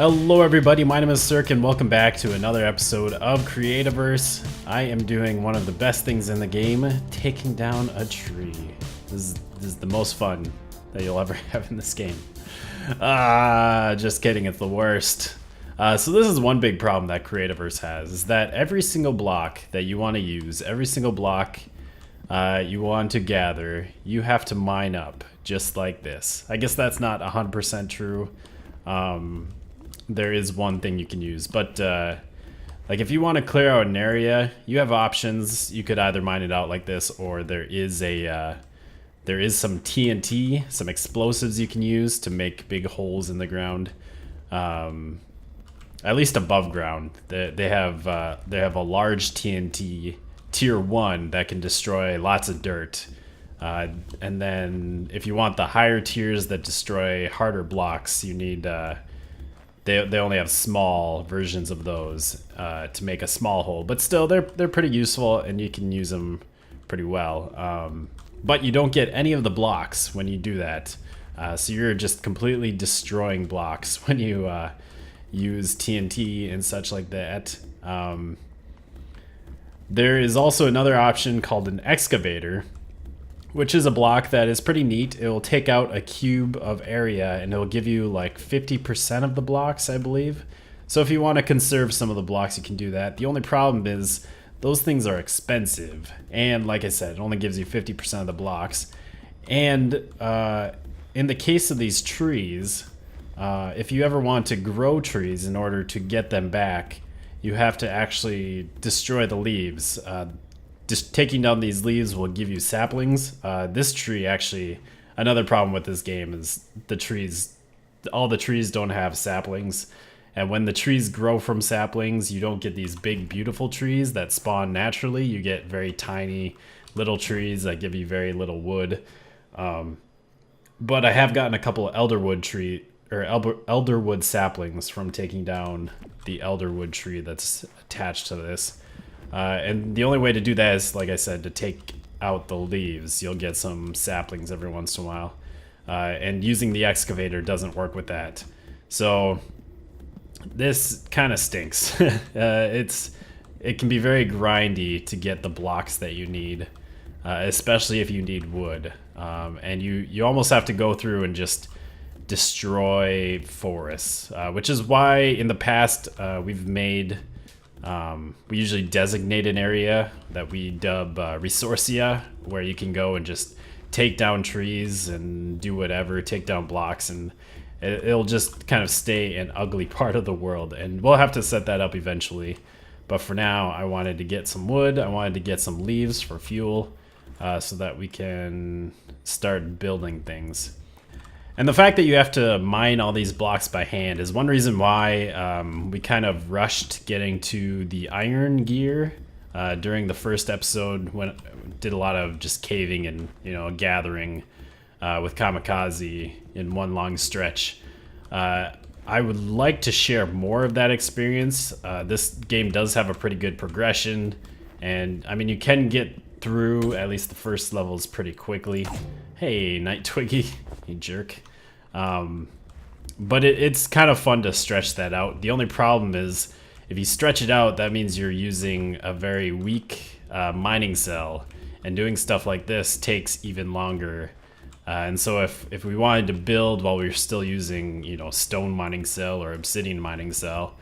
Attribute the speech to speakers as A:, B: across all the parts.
A: Hello everybody, my name is Cirque and welcome back to another episode of Creativerse. I am doing one of the best things in the game, taking down a tree. This is the most fun that you'll ever have in this game. Just kidding, it's the worst. So this is one big problem that Creativerse has, is that every single block that you want to use, every single block you want to gather, you have to mine up, just like this. I guess that's not 100% true. There is one thing you can use, but like if you want to clear out an area, you have options. You could either mine it out like this, or there is some TNT, some explosives you can use to make big holes in the ground, at least above ground. They have a large TNT tier 1 that can destroy lots of dirt, and then if you want the higher tiers that destroy harder blocks, you need they only have small versions of those to make a small hole, but still they're pretty useful and you can use them pretty well. But you don't get any of the blocks when you do that, so you're just completely destroying blocks when you use TNT and such like that. There is also another option called an excavator, which is a block that is pretty neat. It will take out a cube of area and it will give you like 50% of the blocks, I believe. So if you want to conserve some of the blocks, you can do that. The only problem is those things are expensive. And like I said, it only gives you 50% of the blocks. And in the case of these trees, if you ever want to grow trees in order to get them back, you have to actually destroy the leaves. Just taking down these leaves will give you saplings. This tree actually, another problem with this game is all the trees don't have saplings. And when the trees grow from saplings, you don't get these big, beautiful trees that spawn naturally. You get very tiny little trees that give you very little wood. But I have gotten a couple of elderwood saplings from taking down the elderwood tree that's attached to this. And the only way to do that is, like I said, to take out the leaves. You'll get some saplings every once in a while. And using the excavator doesn't work with that. So this kind of stinks. It can be very grindy to get the blocks that you need, especially if you need wood. And you almost have to go through and just destroy forests, which is why in the past we usually designate an area that we dub Resourcia, where you can go and just take down trees and do whatever, take down blocks, and it'll just kind of stay an ugly part of the world. And we'll have to set that up eventually. But for now, I wanted to get some wood, I wanted to get some leaves for fuel, so that we can start building things. And the fact that you have to mine all these blocks by hand is one reason why we kind of rushed getting to the iron gear during the first episode, when did a lot of just caving and gathering with Kamikaze in one long stretch. I would like to share more of that experience. This game does have a pretty good progression, and I mean you can get through at least the first levels pretty quickly. Hey, Night Twiggy, you jerk. But it's kind of fun to stretch that out. The only problem is if you stretch it out, that means you're using a very weak mining cell, and doing stuff like this takes even longer. And so if we wanted to build while we were still using stone mining cell or obsidian mining cell,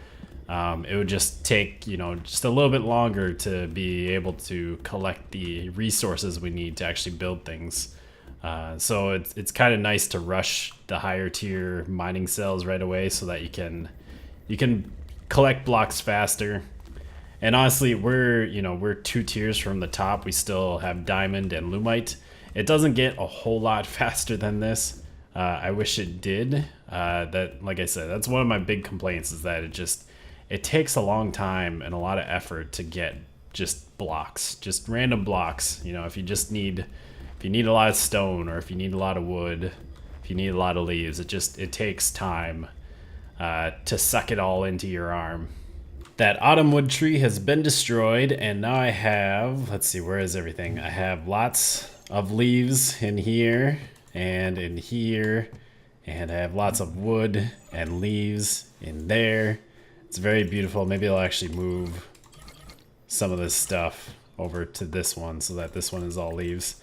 A: it would just take just a little bit longer to be able to collect the resources we need to actually build things. So it's kind of nice to rush the higher tier mining cells right away so that you can collect blocks faster. And honestly, we're 2 tiers from the top. We still have diamond and lumite. It doesn't get a whole lot faster than this. I wish it did. That, like I said, that's one of my big complaints, is that it takes a long time and a lot of effort to get just blocks, just random blocks. If you need a lot of stone, or if you need a lot of wood, if you need a lot of leaves, it takes time to suck it all into your arm. That autumn wood tree has been destroyed, and now I have, let's see, where is everything? I have lots of leaves in here, and in here, And I have lots of wood and leaves in there. It's very beautiful. Maybe I'll actually move some of this stuff over to this one so that this one is all leaves.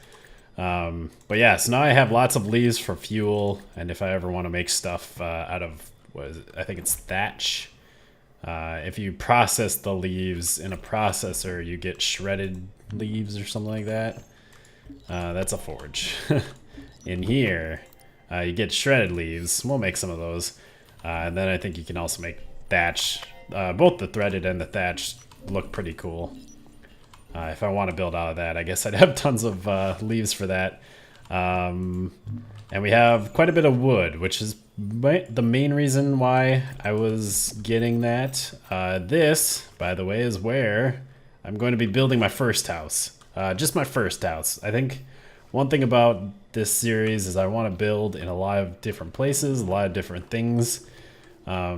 A: But yeah, so now I have lots of leaves for fuel, and if I ever want to make stuff out of, what is it? I think it's thatch. If you process the leaves in a processor, you get shredded leaves or something like that. That's a forge. In here, you get shredded leaves. We'll make some of those. And then I think you can also make thatch. Both the threaded and the thatch look pretty cool. If I want to build out of that, I guess I'd have tons of leaves for that. And we have quite a bit of wood, which is the main reason why I was getting that. This, by the way, is where I'm going to be building my first house. Just my first house. I think one thing about this series is I want to build in a lot of different places, a lot of different things. I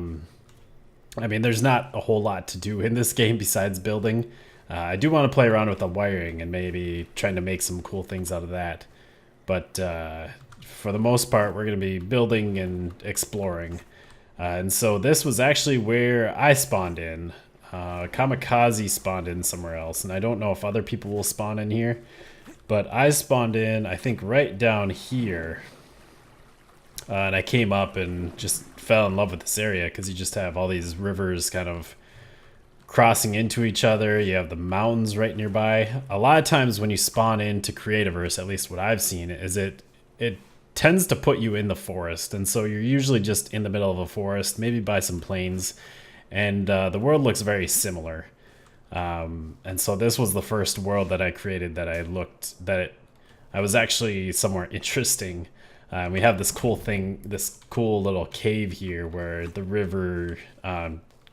A: mean, there's not a whole lot to do in this game besides building. I do want to play around with the wiring and maybe trying to make some cool things out of that. But for the most part, we're going to be building and exploring. And so this was actually where I spawned in. Kamikaze spawned in somewhere else. And I don't know if other people will spawn in here. But I spawned in, I think, right down here. And I came up and just fell in love with this area because you just have all these rivers kind of crossing into each other. You have the mountains right nearby. A lot of times when you spawn into Creativerse, at least what I've seen, is it tends to put you in the forest. And so you're usually just in the middle of a forest, maybe by some plains. And the world looks very similar. And so this was the first world that I created that I was actually somewhere interesting. We have this cool thing, this cool little cave here where the river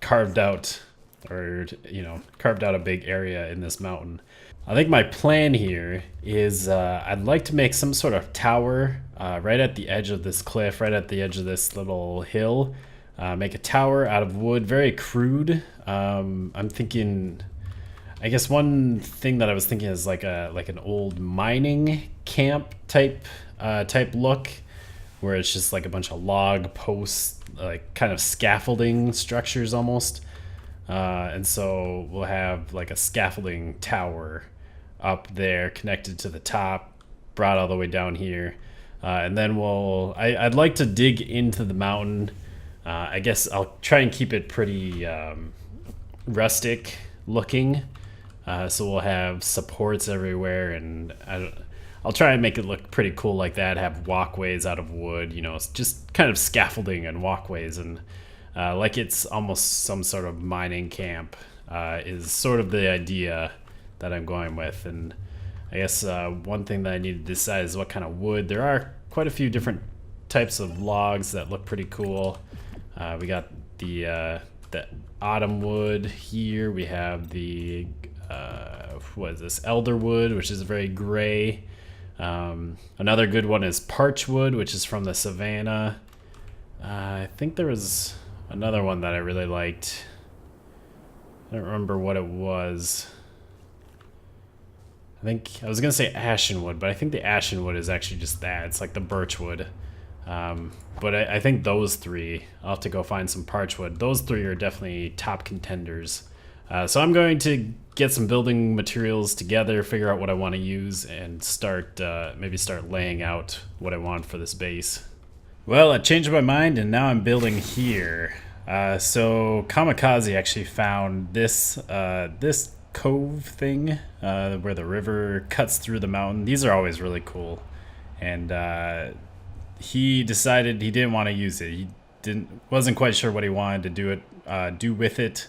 A: carved out a big area in this mountain. I think my plan here is I'd like to make some sort of tower right at the edge of this cliff, right at the edge of this little hill. Make a tower out of wood, very crude. I'm thinking, I guess one thing that I was thinking is like an old mining camp type look, where it's just like a bunch of log posts, like kind of scaffolding structures almost. And so we'll have like a scaffolding tower up there connected to the top, brought all the way down here. And then I'd like to dig into the mountain. I guess I'll try and keep it pretty rustic looking. So we'll have supports everywhere, and I'll try and make it look pretty cool like that, have walkways out of wood, just kind of scaffolding and walkways, and like it's almost some sort of mining camp is sort of the idea that I'm going with. And I guess one thing that I need to decide is what kind of wood. There are quite a few different types of logs that look pretty cool. We got the autumn wood here. We have the what is this, elder wood, which is very gray. Another good one is parch wood, which is from the savannah. I think there was another one that I really liked. I don't remember what it was. I was gonna say ashen wood, but I think the ashen wood is actually just that. It's like the birch wood. But I think those three, I'll have to go find some parch wood. Those three are definitely top contenders. So I'm going to get some building materials together, figure out what I want to use, and maybe start laying out what I want for this base. Well, I changed my mind, and now I'm building here. So Kamikaze actually found this cove thing where the river cuts through the mountain. These are always really cool. And he decided he didn't want to use it. He wasn't quite sure what he wanted to do with it.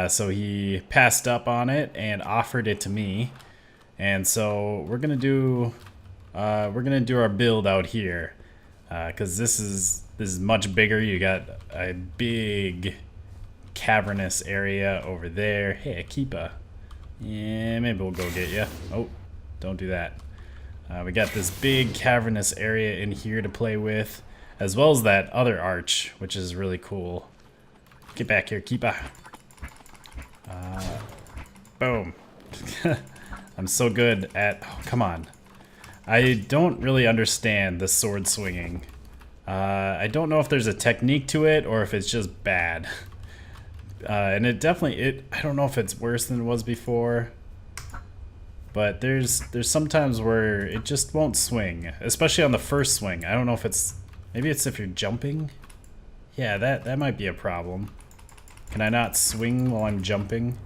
A: So he passed up on it and offered it to me. And so we're gonna do our build out here, because this is much bigger. You got a big cavernous area over there. Hey, Akipa. Yeah, maybe we'll go get you. Oh, don't do that. We got this big cavernous area in here to play with, as well as that other arch, which is really cool. Get back here, Keepa. Boom. I'm so good at... Oh, come on. I don't really understand the sword swinging. I don't know if there's a technique to it or if it's just bad. And it definitely, I don't know if it's worse than it was before. But there's sometimes where it just won't swing, especially on the first swing. I don't know if it's, maybe it's if you're jumping. Yeah, that might be a problem. Can I not swing while I'm jumping?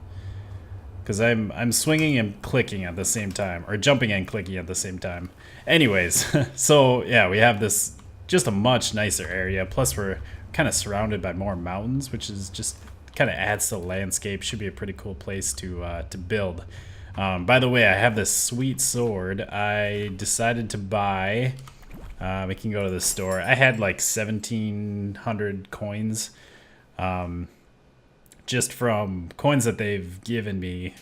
A: Because I'm swinging and clicking at the same time, or jumping and clicking at the same time. Anyways, so yeah, we have this just a much nicer area. Plus we're kind of surrounded by more mountains, which is just kind of adds to the landscape. Should be a pretty cool place to build. By the way, I have this sweet sword. I decided to buy. We can go to the store. I had like 1,700 coins, just from coins that they've given me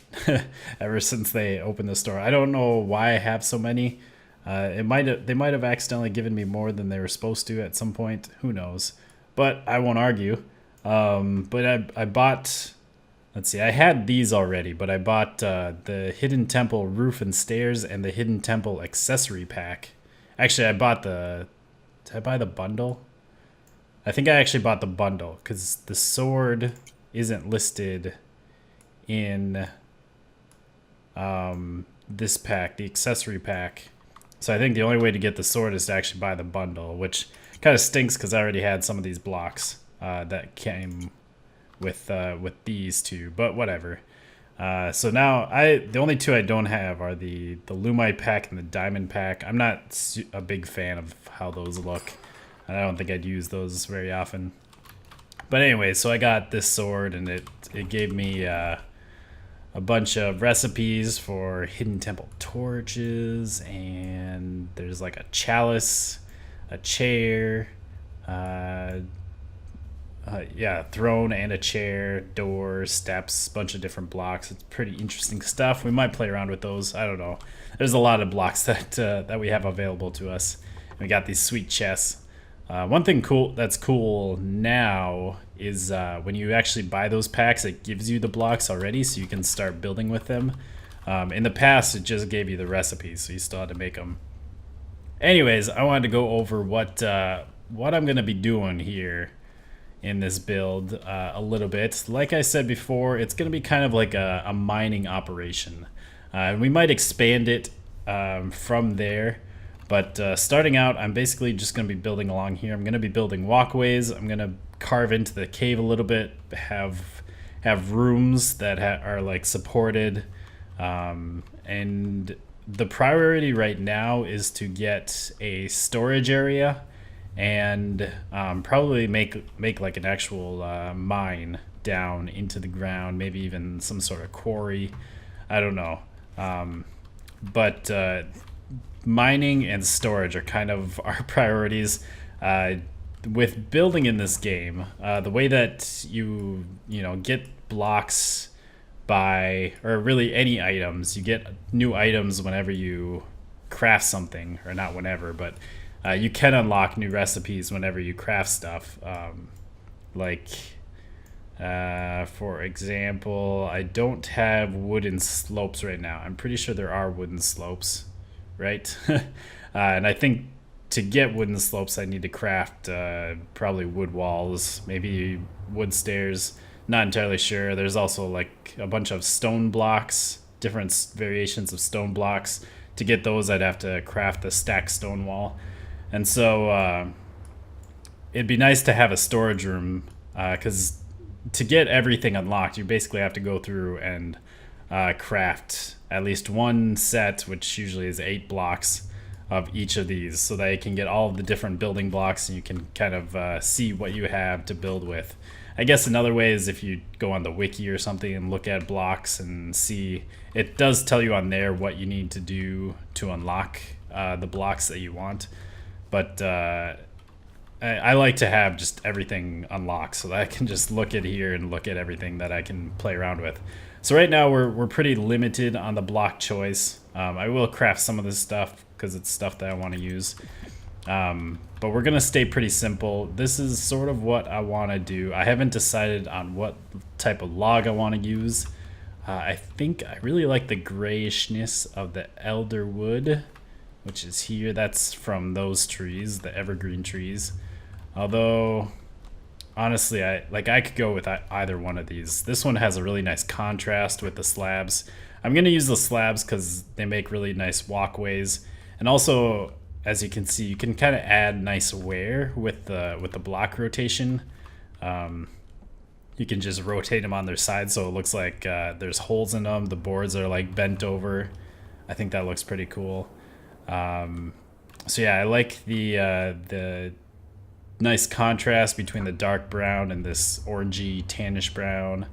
A: ever since they opened the store. I don't know why I have so many. They might have accidentally given me more than they were supposed to at some point. Who knows? But I won't argue. But I bought. Let's see, I had these already, but I bought the Hidden Temple Roof and Stairs and the Hidden Temple Accessory Pack. Actually, I bought the... Did I buy the bundle? I think I actually bought the bundle, because the sword isn't listed in this pack, the accessory pack. So I think the only way to get the sword is to actually buy the bundle, which kind of stinks because I already had some of these blocks that came with these two, but whatever. So now the only two I don't have are the Lumite pack and the Diamond pack. I'm not a big fan of how those look, and I don't think I'd use those very often. But anyway, so I got this sword, and it gave me a bunch of recipes for Hidden Temple torches, and there's like a chalice, a chair, yeah, throne and a chair, doors, steps, bunch of different blocks. It's pretty interesting stuff. We might play around with those. I don't know. There's a lot of blocks that we have available to us. And we got these sweet chests. One thing that's cool now is when you actually buy those packs, it gives you the blocks already, so you can start building with them. In the past, it just gave you the recipes, so you still had to make them. Anyways, I wanted to go over what I'm going to be doing here in this build a little bit. Like I said before, it's going to be kind of like a mining operation. We might expand it from there, but starting out, I'm basically just going to be building along here. I'm going to be building walkways. I'm going to carve into the cave a little bit, have rooms that are like supported, and the priority right now is to get a storage area and probably make like an actual mine down into the ground, maybe even some sort of quarry. I don't know. But mining and storage are kind of our priorities. With building in this game, the way that you get blocks or really any items, you get new items whenever you craft something, or not whenever, but you can unlock new recipes whenever you craft stuff. For example, I don't have wooden slopes right now. I'm pretty sure there are wooden slopes, right? And I think to get wooden slopes, I need to craft probably wood walls, maybe wood stairs. Not entirely sure. There's also like a bunch of stone blocks, different variations of stone blocks. To get those, I'd have to craft a stacked stone wall. And so it'd be nice to have a storage room, because to get everything unlocked, you basically have to go through and craft at least one set, which usually is 8 blocks of each of these, so that you can get all of the different building blocks and you can kind of see what you have to build with. I guess another way is if you go on the wiki or something and look at blocks and see, it does tell you on there what you need to do to unlock the blocks that you want. But I like to have just everything unlocked so that I can just look at here and look at everything that I can play around with. So right now we're pretty limited on the block choice. I will craft some of this stuff because it's stuff that I want to use. But we're going to stay pretty simple. This is sort of what I want to do. I haven't decided on what type of log I want to use. I think I really like the grayishness of the elder wood. which is here. That's from those trees, the evergreen trees. Although, honestly, I could go with either one of these. This one has a really nice contrast with the slabs. I'm gonna use the slabs because they make really nice walkways, and also, as you can see, you can kind of add nice wear with the block rotation. You can just rotate them on their side so it looks like there's holes in them. The boards are like bent over. I think that looks pretty cool. So yeah, I like the nice contrast between the dark brown and this orangey tannish brown.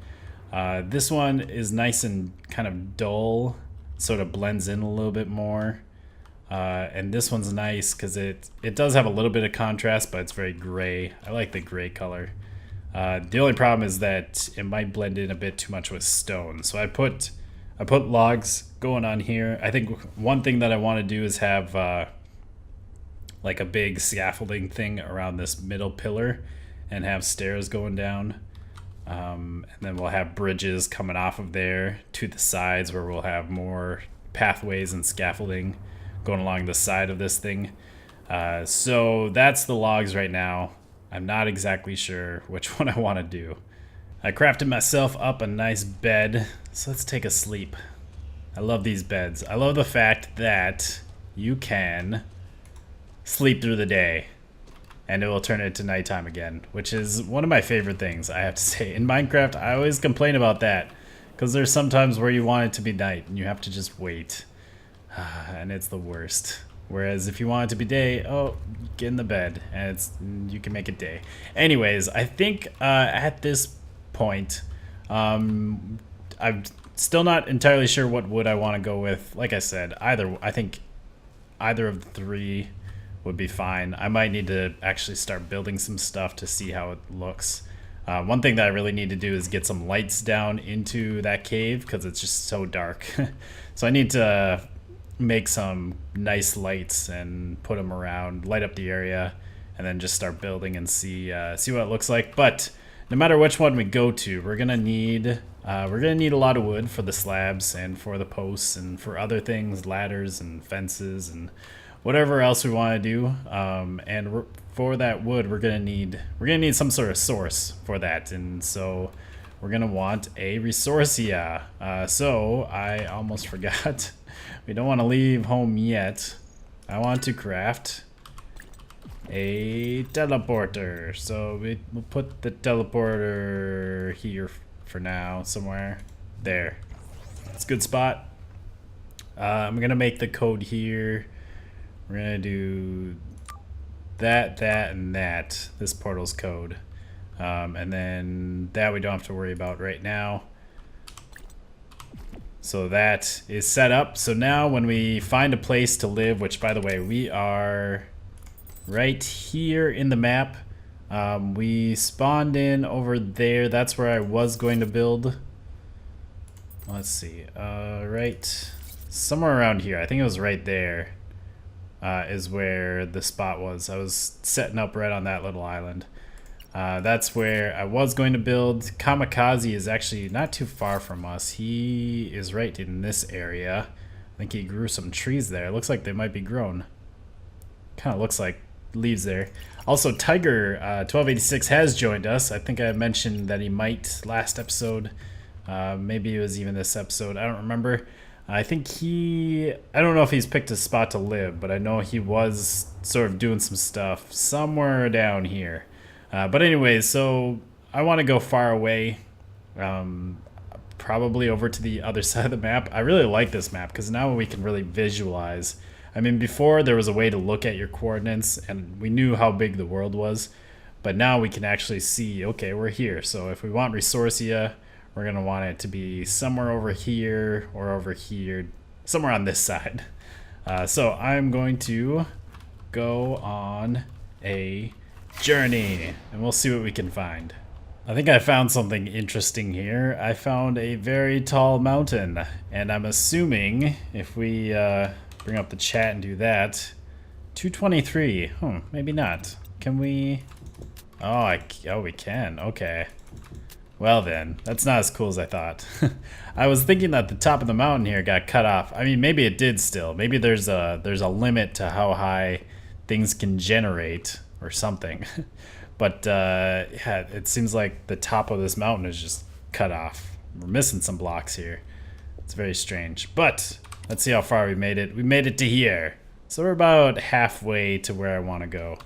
A: This one is nice and kind of dull, sort of blends in a little bit more. And this one's nice because it does have a little bit of contrast, but it's very gray. I like the gray color. The only problem is that it might blend in a bit too much with stone. So I put logs going on here. I think one thing that I want to do is have like a big scaffolding thing around this middle pillar and have stairs going down. And then we'll have bridges coming off of there to the sides where we'll have more pathways and scaffolding going along the side of this thing. So that's the logs right now. I'm not exactly sure which one I want to do. I crafted myself up a nice bed, so let's take a sleep. I love these beds. I love the fact that you can sleep through the day and it will turn it to nighttime again, which is one of my favorite things, I have to say. In Minecraft, I always complain about that because there's sometimes where you want it to be night and you have to just wait. And it's the worst. Whereas if you want it to be day, oh, get in the bed and you can make it day. Anyways, I think at this point, I'm still not entirely sure what wood I want to go with. Like I said, I think either of the three would be fine. I might need to actually start building some stuff to see how it looks. One thing that I really need to do is get some lights down into that cave because it's just so dark. So I need to make some nice lights and put them around, light up the area, and then just start building and see what it looks like. But no matter which one we go to, we're gonna need a lot of wood for the slabs and for the posts and for other things, ladders and fences and whatever else we want to do. And for that wood, we're gonna need some sort of source for that, and so we're gonna want a resourcia. So I almost forgot. We don't want to leave home yet. I want to craft a teleporter. So we'll put the teleporter here for now, somewhere. There. It's a good spot. I'm going to make the code here. We're going to do that, and that. This portal's code. And then that we don't have to worry about right now. So that is set up. So now when we find a place to live, which by the way, we are right here in the map. We spawned in over there. That's where I was going to build. Let's see. Right somewhere around here. I think it was right there is where the spot was. I was setting up right on that little island. That's where I was going to build. Kamikaze is actually not too far from us. He is right in this area. I think he grew some trees there. It looks like they might be grown. Kind of looks like leaves there. Also, Tiger 1286 has joined us. I think I mentioned that he might last episode. Maybe it was even this episode. I don't remember. I think I don't know if he's picked a spot to live, but I know he was sort of doing some stuff somewhere down here. But anyways, so I want to go far away, probably over to the other side of the map. I really like this map because now we can really visualize. I mean, before there was a way to look at your coordinates and we knew how big the world was, but now we can actually see, okay, we're here. So if we want Resourcia, we're going to want it to be somewhere over here or over here, somewhere on this side. So I'm going to go on a journey and we'll see what we can find. I think I found something interesting here. I found a very tall mountain, and I'm assuming if we bring up the chat and do that, 223. Maybe not. Can we? Oh, we can. Okay. Well then, that's not as cool as I thought. I was thinking that the top of the mountain here got cut off. I mean, maybe it did still. Maybe there's a limit to how high things can generate or something. But yeah, it seems like the top of this mountain is just cut off. We're missing some blocks here. It's very strange. But let's see how far we made it. We made it to here. So we're about halfway to where I want to go.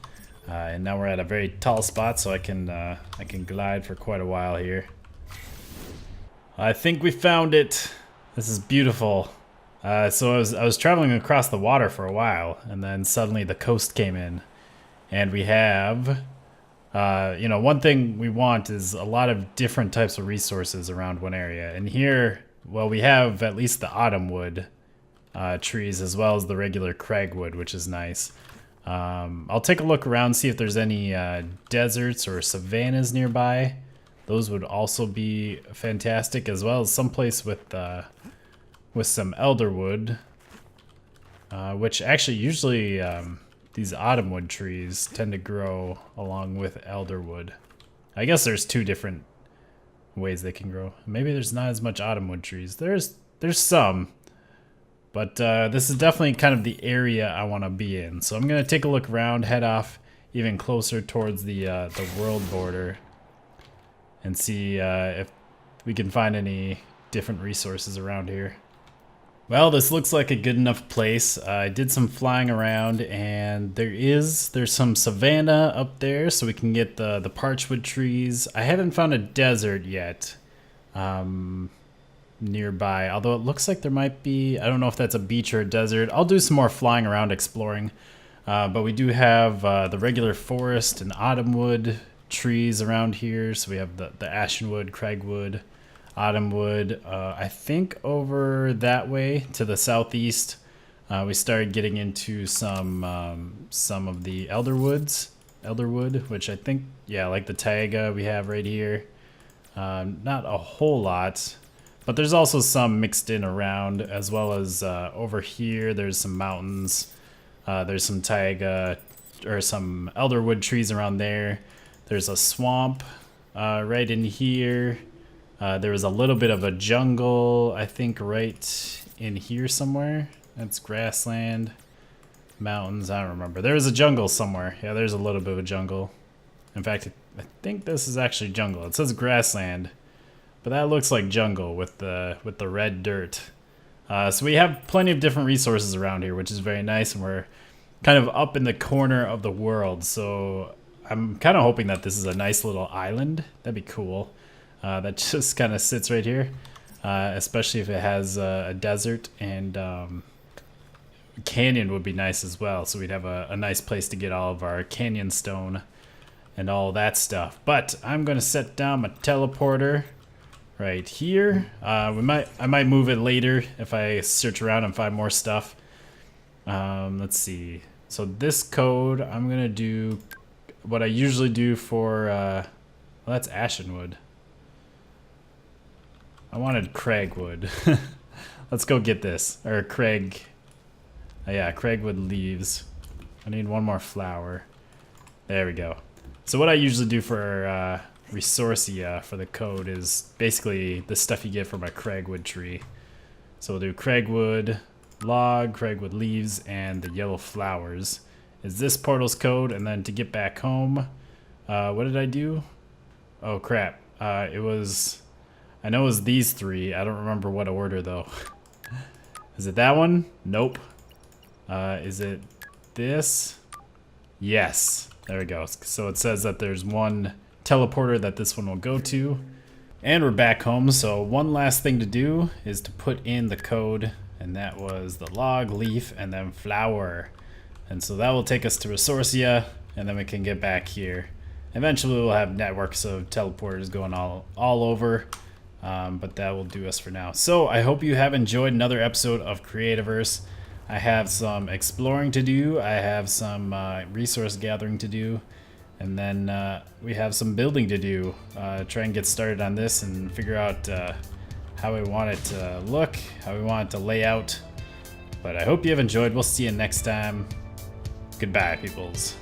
A: And now we're at a very tall spot, so I can glide for quite a while here. I think we found it. This is beautiful. So I was traveling across the water for a while, and then suddenly the coast came in, and we have, you know, one thing we want is a lot of different types of resources around one area. And here, well, we have at least the autumn wood trees as well as the regular cragwood, which is nice. I'll take a look around, see if there's any deserts or savannas nearby. Those would also be fantastic, as well as someplace with some elderwood, which actually usually these autumnwood trees tend to grow along with elderwood. I guess there's two different ways they can grow. Maybe there's not as much autumnwood trees. There's some. But this is definitely kind of the area I want to be in. So I'm going to take a look around, head off even closer towards the world border, and see if we can find any different resources around here. Well, this looks like a good enough place. I did some flying around, and there's some savanna up there, so we can get the parchwood trees. I haven't found a desert yet. Nearby, although it looks like there might be. I don't know if that's a beach or a desert. I'll do some more flying around exploring, but we do have the regular forest and autumnwood trees around here. So we have the ashenwood, cragwood, autumnwood. I think over that way to the southeast we started getting into some of the elderwood, which I think, yeah, like the taiga we have right here. Not a whole lot, but there's also some mixed in around, as well as over here there's some mountains. There's some taiga or some elderwood trees around there. There's a swamp right in here. There was a little bit of a jungle, I think, right in here somewhere. That's grassland, mountains, I don't remember. There was a jungle somewhere. Yeah, there's a little bit of a jungle. In fact, I think this is actually jungle. It says grassland, but that looks like jungle with the red dirt. So we have plenty of different resources around here, which is very nice, and we're kind of up in the corner of the world. So I'm kind of hoping that this is a nice little island. That'd be cool. That just kind of sits right here, especially if it has a desert, and canyon would be nice as well. So we'd have a nice place to get all of our canyon stone and all that stuff. But I'm gonna set down my teleporter right here. I might move it later if I search around and find more stuff. Let's see. So this code, I'm gonna do what I usually do for. Well, that's ashenwood. I wanted cragwood. Let's go get this, or crag. Yeah, cragwood leaves. I need one more flower. There we go. So what I usually do for resourcia for the code is basically the stuff you get from a cragwood tree. So we'll do cragwood log, cragwood leaves, and the yellow flowers is this portal's code. And then to get back home, what did I do? Oh crap, it was, I know it was these three. I don't remember what order though. Is it that one? Nope. Is it this? Yes, there we go. So it says that there's one teleporter that this one will go to, and we're back home. So one last thing to do is to put in the code, and that was the log, leaf, and then flower. And so that will take us to resourcia, and then we can get back here. Eventually we'll have networks of teleporters going all over, but that will do us for now. So I hope you have enjoyed another episode of Creativerse. I have some exploring to do, I have some resource gathering to do, and then we have some building to do. Try and get started on this and figure out how we want it to look, how we want it to lay out. But I hope you have enjoyed. We'll see you next time. Goodbye, peoples.